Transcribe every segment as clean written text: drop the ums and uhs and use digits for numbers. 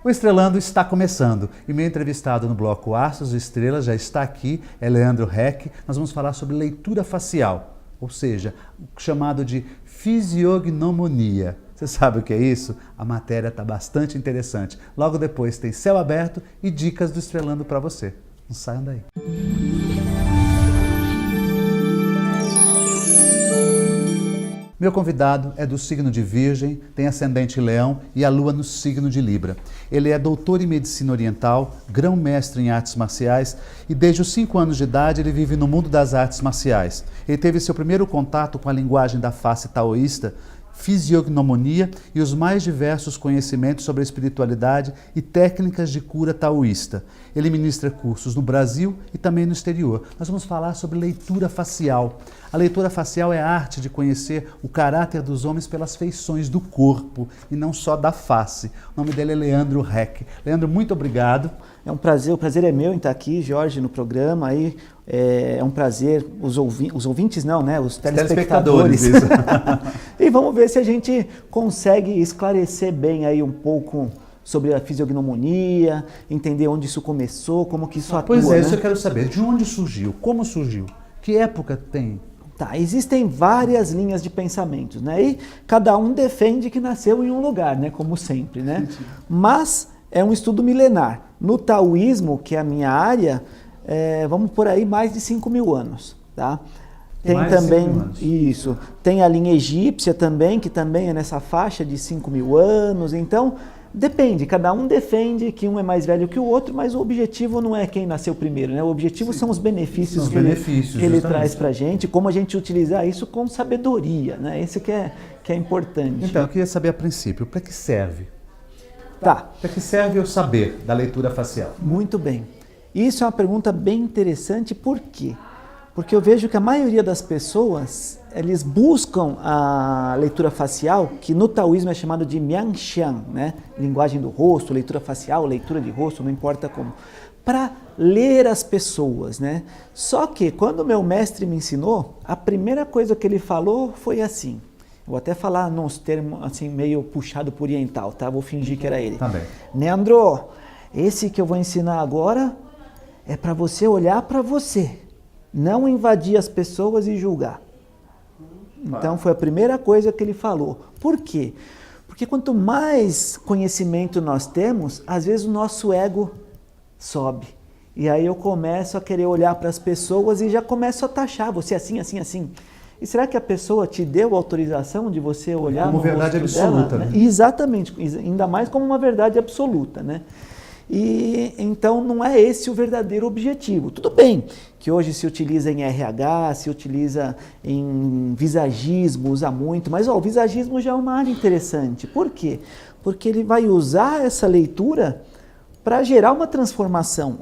O Estrelando está começando e meu entrevistado no bloco Astros e Estrelas já está aqui, é Leandro Heck. Nós vamos falar sobre leitura facial, ou seja, o chamado de fisiognomonia. Você sabe o que é isso? A matéria está bastante interessante. Logo depois tem Céu Aberto e dicas do Estrelando para você. Não saiam daí. Meu convidado é do signo de Virgem, tem ascendente Leão e a lua no signo de Libra. Ele é doutor em medicina oriental, grão-mestre em artes marciais e desde os 5 anos de idade ele vive no mundo das artes marciais. Ele teve seu primeiro contato com a linguagem da face taoísta, fisiognomonia e os mais diversos conhecimentos sobre a espiritualidade e técnicas de cura taoísta. Ele ministra cursos no Brasil e também no exterior. Nós vamos falar sobre leitura facial. A leitura facial é a arte de conhecer o caráter dos homens pelas feições do corpo e não só da face. O nome dele é Leandro Heck. Leandro, muito obrigado. É um prazer, o prazer é meu em estar aqui, Jorge, no programa. Aí é um prazer, os ouvintes não, né? Os telespectadores. Isso. E vamos ver se a gente consegue esclarecer bem aí um pouco sobre a fisiognomonia, entender onde isso começou, como que isso atua. Pois é, né? isso eu quero saber. De onde surgiu? Como surgiu? Que época tem? Tá, existem várias linhas de pensamentos, né? E cada um defende que nasceu em um lugar, né? Como sempre, né? Mas é um estudo milenar. No taoísmo, que é a minha área, vamos por aí mais de 5.000 anos, tá? Tem mais também, 5.000 anos. Isso, tem a linha egípcia também, que também é nessa faixa de 5.000 anos, então depende, cada um defende que um é mais velho que o outro, mas o objetivo não é quem nasceu primeiro, né? O objetivo são os benefícios que ele traz pra gente, como a gente utilizar isso com sabedoria, né? Esse que é importante. Então, eu queria saber a princípio, para que serve? Tá. Para que serve o saber da leitura facial? Muito bem. Isso é uma pergunta bem interessante, por quê? Porque eu vejo que a maioria das pessoas, eles buscam a leitura facial, que no taoísmo é chamado de Mianxian, né? Linguagem do rosto, leitura facial, leitura de rosto, não importa como, para ler as pessoas, né? Só que quando meu mestre me ensinou, a primeira coisa que ele falou foi assim, vou até falar nos termos assim meio puxado por oriental, tá? Vou fingir que era ele. Tá bem. Leandro, esse que eu vou ensinar agora é para você olhar para você, não invadir as pessoas e julgar. Então foi a primeira coisa que ele falou. Por quê? Porque quanto mais conhecimento nós temos, às vezes o nosso ego sobe. E aí eu começo a querer olhar para as pessoas e já começo a taxar, você assim, assim, assim. E será que a pessoa te deu autorização de você olhar como no verdade rosto absoluta, dela, né? Exatamente, ainda mais como uma verdade absoluta, né? E então não é esse o verdadeiro objetivo. Tudo bem que hoje se utiliza em RH, se utiliza em visagismo, usa muito, mas o visagismo já é uma área interessante. Por quê? Porque ele vai usar essa leitura para gerar uma transformação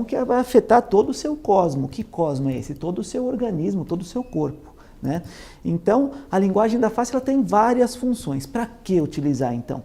que vai afetar todo o seu cosmo. Que cosmo é esse? Todo o seu organismo, todo o seu corpo, né? Então, a linguagem da face ela tem várias funções. Para que utilizar, então?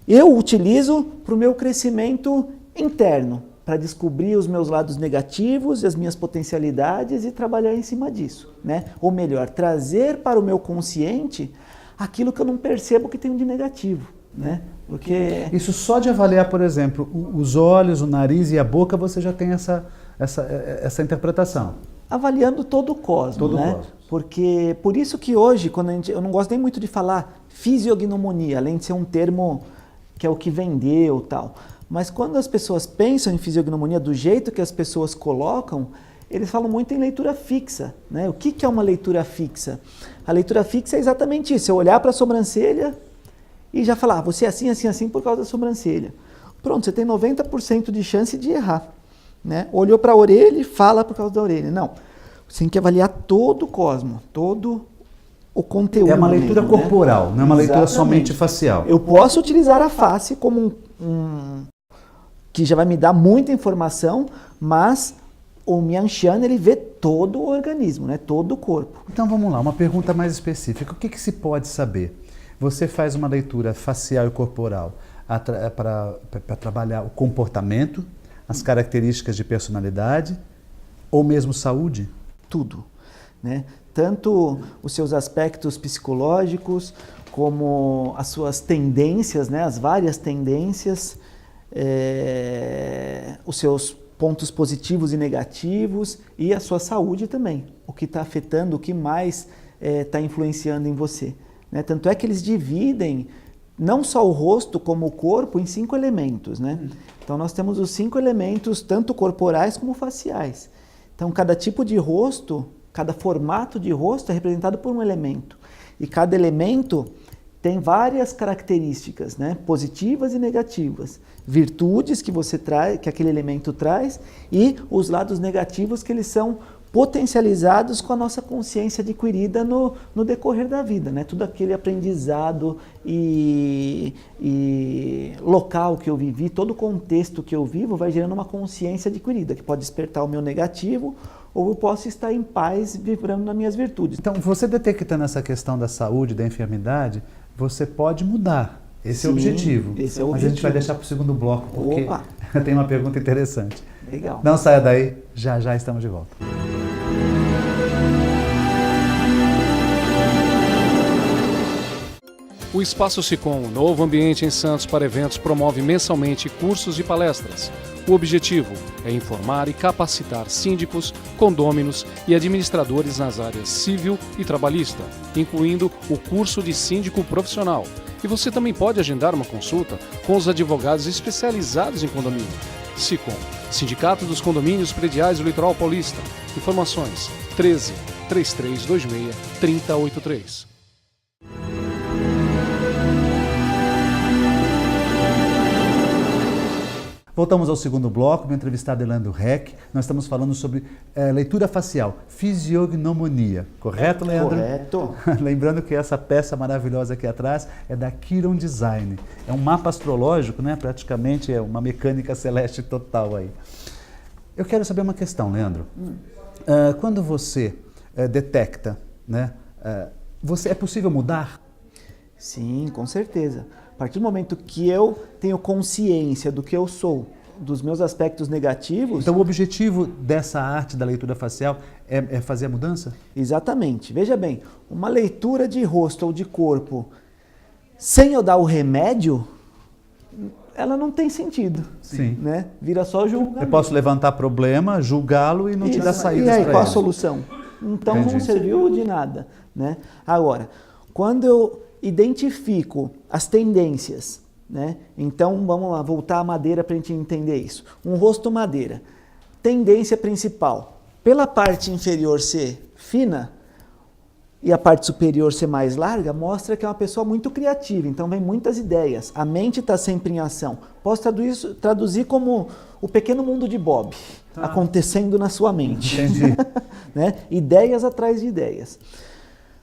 Eu utilizo para o meu crescimento interno, para descobrir os meus lados negativos e as minhas potencialidades e trabalhar em cima disso, né? Ou melhor, trazer para o meu consciente aquilo que eu não percebo que tem de negativo, né? Porque isso só de avaliar, por exemplo, os olhos, o nariz e a boca, você já tem essa interpretação. Avaliando todo o cosmos, todo né? O cosmos. Porque por isso que hoje, eu não gosto nem muito de falar fisiognomonia, além de ser um termo que é o que vendeu tal. Mas quando as pessoas pensam em fisiognomonia do jeito que as pessoas colocam, eles falam muito em leitura fixa, né? O que é uma leitura fixa? A leitura fixa é exatamente isso, eu olhar para a sobrancelha e já falar, você é assim, assim, assim por causa da sobrancelha. Pronto, você tem 90% de chance de errar, né? Olhou para a orelha e fala por causa da orelha. Não, você tem que avaliar todo o cosmo, todo o conteúdo. É uma leitura mesmo, corporal, né? não é uma leitura Exatamente. somente facial. Eu posso utilizar a face como que já vai me dar muita informação, mas o Mianxian, ele vê todo o organismo, né? Todo o corpo. Então vamos lá, uma pergunta mais específica. O que se pode saber? Você faz uma leitura facial e corporal para trabalhar o comportamento, as características de personalidade ou mesmo saúde? Tudo, né? Tanto os seus aspectos psicológicos, como as suas tendências, né, as várias tendências, os seus pontos positivos e negativos e a sua saúde também, o que está afetando, o que mais está influenciando em você. Né? Tanto é que eles dividem não só o rosto como o corpo em 5 elementos. Né? Então nós temos os 5 elementos, tanto corporais como faciais. Então cada tipo de rosto, cada formato de rosto é representado por um elemento. E cada elemento tem várias características, né? Positivas e negativas, virtudes que você traz, que aquele elemento traz, e os lados negativos que eles são potencializados com a nossa consciência adquirida no decorrer da vida, né? Tudo aquele aprendizado e local que eu vivi, todo o contexto que eu vivo vai gerando uma consciência adquirida, que pode despertar o meu negativo, ou eu posso estar em paz vibrando nas minhas virtudes. Então, você detectando essa questão da saúde, da enfermidade, você pode mudar. Esse é o objetivo. Esse é o Mas objetivo. a gente vai deixar para o segundo bloco, porque tem uma pergunta interessante. Legal. Não saia daí, já já estamos de volta. O Espaço Sicom, um novo ambiente em Santos para eventos, promove mensalmente cursos e palestras. O objetivo é informar e capacitar síndicos, condôminos e administradores nas áreas civil e trabalhista, incluindo o curso de síndico profissional. E você também pode agendar uma consulta com os advogados especializados em condomínio. Sicom, Sindicato dos Condomínios Prediais do Litoral Paulista. Informações 13 3326 3083. Voltamos ao segundo bloco, meu entrevistado é Leandro Reck. Nós estamos falando sobre leitura facial, fisiognomonia. Correto, Leandro? Correto. Lembrando que essa peça maravilhosa aqui atrás é da Chiron Design. É um mapa astrológico, né? Praticamente é uma mecânica celeste total aí. Eu quero saber uma questão, Leandro. Quando você detecta, né? É possível mudar? Sim, com certeza. A partir do momento que eu tenho consciência do que eu sou, dos meus aspectos negativos... Então o objetivo dessa arte da leitura facial é fazer a mudança? Exatamente. Veja bem, uma leitura de rosto ou de corpo sem eu dar o remédio, ela não tem sentido. Sim. Né? Vira só julgamento. Eu posso levantar problema, julgá-lo e não te dar saídas para ele. E aí, qual a solução? Então Entendi. não serviu de nada. Né? Agora, quando eu identifico as tendências, né? Então vamos lá, voltar à madeira para a gente entender isso. Um rosto madeira. Tendência principal. Pela parte inferior ser fina e a parte superior ser mais larga, mostra que é uma pessoa muito criativa, então vem muitas ideias. A mente está sempre em ação. Posso traduzir como o pequeno mundo de Bob, acontecendo na sua mente. Entendi. Né? Ideias atrás de ideias.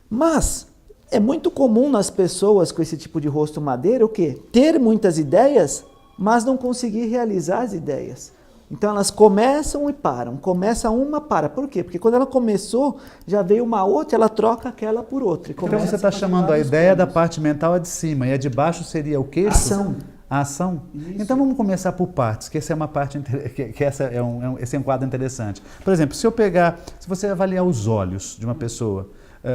Mas é muito comum nas pessoas com esse tipo de rosto madeira o quê? Ter muitas ideias, mas não conseguir realizar as ideias. Então elas começam e param. Começa uma, para. Por quê? Porque quando ela começou, já veio uma outra, ela troca aquela por outra. Então você está chamando a ideia da parte mental a de cima e a de baixo seria o queixo? Ação. A ação? Isso. Então vamos começar por partes, que essa é uma parte, esse é um quadro interessante. Por exemplo, se você avaliar os olhos de uma pessoa,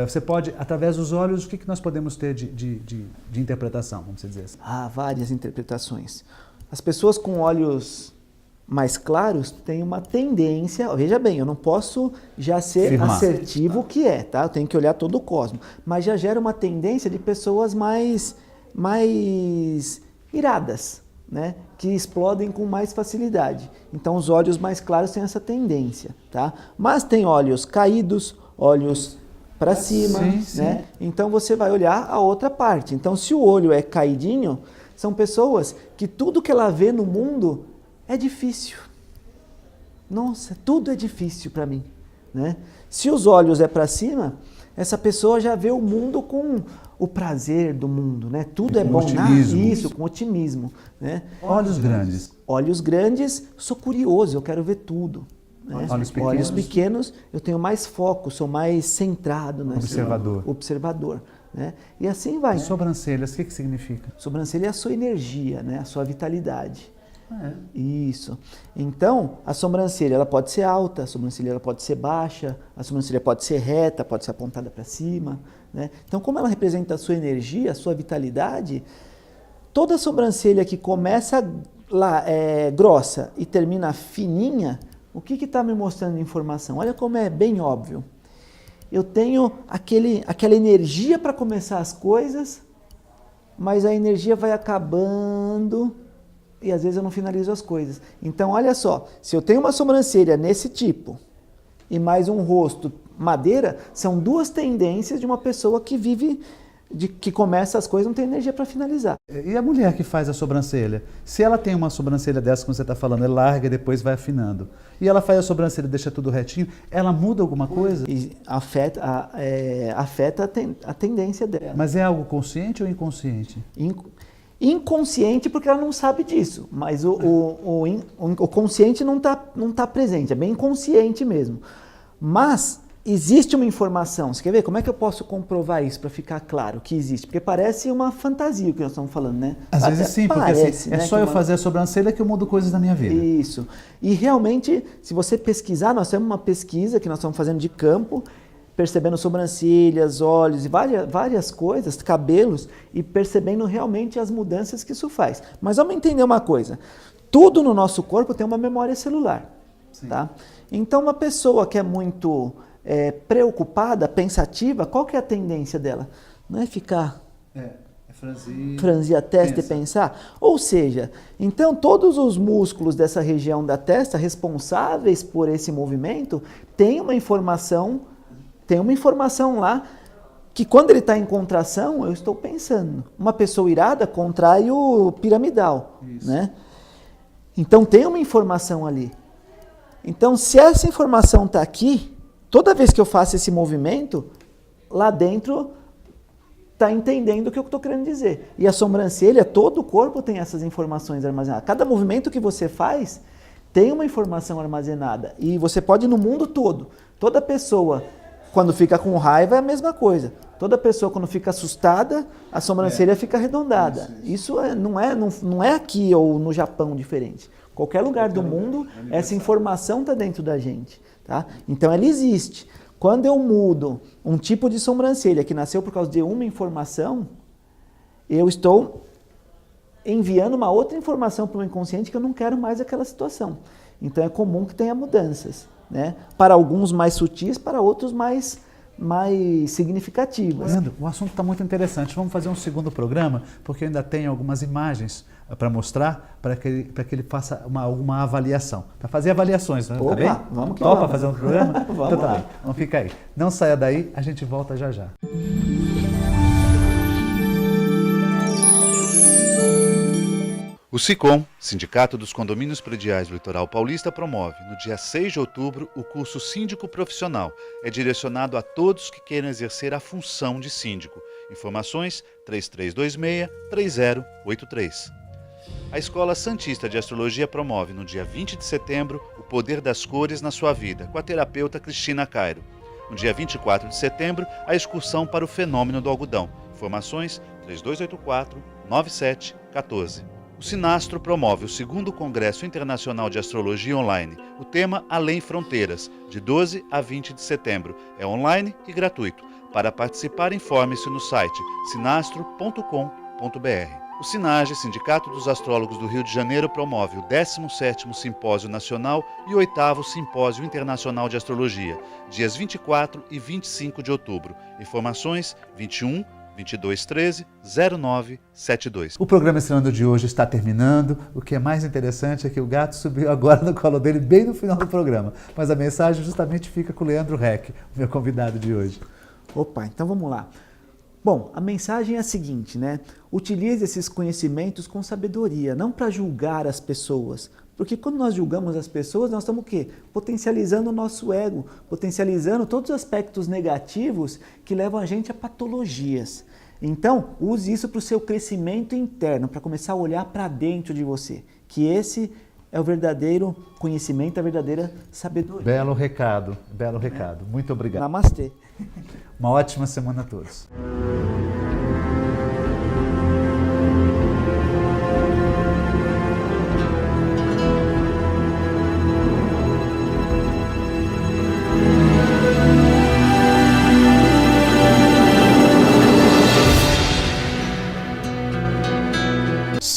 você pode, através dos olhos, o que nós podemos ter de interpretação, vamos dizer assim? Várias interpretações. As pessoas com olhos mais claros têm uma tendência, veja bem, eu não posso já ser assertivo o que é, tá? Eu tenho que olhar todo o cosmos, mas já gera uma tendência de pessoas mais iradas, né? Que explodem com mais facilidade. Então os olhos mais claros têm essa tendência, tá? Mas tem olhos caídos, olhos para cima, sim, né? Então você vai olhar a outra parte. Então se o olho é caidinho, são pessoas que tudo que ela vê no mundo é difícil. Nossa, tudo é difícil para mim, né? Se os olhos é para cima, essa pessoa já vê o mundo com o prazer do mundo, né? Tudo é bom, isso, com otimismo, né? Olhos grandes. Olhos grandes, sou curioso, eu quero ver tudo. Né? Olhos pequenos, eu tenho mais foco, sou mais centrado, né? Observador. Né? E assim vai. Sobrancelhas, o que significa? Sobrancelha é a sua energia, né? A sua vitalidade. Isso. Então, a sobrancelha ela pode ser alta, a sobrancelha ela pode ser baixa, a sobrancelha pode ser reta, pode ser apontada para cima, né? Então, como ela representa a sua energia, a sua vitalidade, toda sobrancelha que começa lá grossa e termina fininha, o que está me mostrando de informação? Olha como é bem óbvio. Eu tenho aquela energia para começar as coisas, mas a energia vai acabando e às vezes eu não finalizo as coisas. Então, olha só, se eu tenho uma sobrancelha nesse tipo e mais um rosto madeira, são duas tendências de uma pessoa que vive, que começa as coisas e não tem energia para finalizar. E a mulher que faz a sobrancelha? Se ela tem uma sobrancelha dessa, como você está falando, é larga e depois vai afinando, e ela faz a sobrancelha e deixa tudo retinho, ela muda alguma coisa? E afeta a tendência dela. Mas é algo consciente ou inconsciente? Inconsciente porque ela não sabe disso, mas o consciente não tá presente, é bem inconsciente mesmo. Mas existe uma informação, você quer ver? Como é que eu posso comprovar isso para ficar claro que existe? Porque parece uma fantasia o que nós estamos falando, né? Às vezes sim, porque parece, assim, né, é só eu fazer a sobrancelha que eu mudo coisas na minha vida. Isso. E realmente, se você pesquisar, nós temos uma pesquisa que nós estamos fazendo de campo, percebendo sobrancelhas, olhos e várias coisas, cabelos, e percebendo realmente as mudanças que isso faz. Mas vamos entender uma coisa, tudo no nosso corpo tem uma memória celular, tá? Então uma pessoa que é muito preocupada, pensativa, qual que é a tendência dela? Não é ficar... franzir a testa e pensar? Ou seja, então todos os músculos dessa região da testa responsáveis por esse movimento têm uma informação lá que quando ele está em contração, eu estou pensando. Uma pessoa irada contrai o piramidal, né? Então tem uma informação ali. Então se essa informação está aqui, toda vez que eu faço esse movimento, lá dentro está entendendo o que eu estou querendo dizer. E a sobrancelha, todo o corpo tem essas informações armazenadas. Cada movimento que você faz tem uma informação armazenada. E você pode ir no mundo todo. Toda pessoa... Quando fica com raiva é a mesma coisa. Toda pessoa quando fica assustada, a sobrancelha fica arredondada. Isso não é aqui ou no Japão diferente. Qualquer lugar do mundo, essa informação está dentro da gente. Tá? Então ela existe. Quando eu mudo um tipo de sobrancelha que nasceu por causa de uma informação, eu estou enviando uma outra informação para o inconsciente que eu não quero mais aquela situação. Então é comum que tenha mudanças. Né? Para alguns mais sutis, para outros mais significativas. Leandro, o assunto está muito interessante. Vamos fazer um segundo programa, porque eu ainda tenho algumas imagens para mostrar, para que ele faça alguma avaliação. Para fazer avaliações, né? Opa, tá bem? vamos que Topa vamos. fazer um programa? Vamos então tá lá. bem. Então fica aí. Não saia daí, a gente volta já já. O SICOM, Sindicato dos Condomínios Prediais do Litoral Paulista, promove, no dia 6 de outubro, o curso Síndico Profissional. É direcionado a todos que queiram exercer a função de síndico. Informações 3326-3083. A Escola Santista de Astrologia promove, no dia 20 de setembro, o Poder das Cores na sua vida, com a terapeuta Cristina Cairo. No dia 24 de setembro, a excursão para o Fenômeno do Algodão. Informações 3284-9714. O Sinastro promove o 2º Congresso Internacional de Astrologia Online. O tema Além Fronteiras, de 12 a 20 de setembro. É online e gratuito. Para participar, informe-se no site sinastro.com.br. O SINAGE, Sindicato dos Astrólogos do Rio de Janeiro, promove o 17º Simpósio Nacional e o 8º Simpósio Internacional de Astrologia, dias 24 e 25 de outubro. Informações 21 2213 0972. O programa Estreando de hoje está terminando. O que é mais interessante é que o gato subiu agora no colo dele bem no final do programa. Mas a mensagem justamente fica com o Leandro Reck, o meu convidado de hoje. Opa, então vamos lá. Bom, a mensagem é a seguinte, né? Utilize esses conhecimentos com sabedoria, não para julgar as pessoas. Porque quando nós julgamos as pessoas, nós estamos o quê? Potencializando o nosso ego, potencializando todos os aspectos negativos que levam a gente a patologias. Então, use isso para o seu crescimento interno, para começar a olhar para dentro de você, que esse é o verdadeiro conhecimento, a verdadeira sabedoria. Belo recado, belo recado. Muito obrigado. Namastê. Uma ótima semana a todos.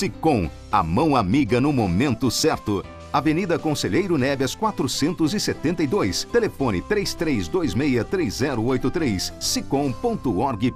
Sicom, a mão amiga no momento certo. Avenida Conselheiro Neves 472, telefone 33263083, sicom.org.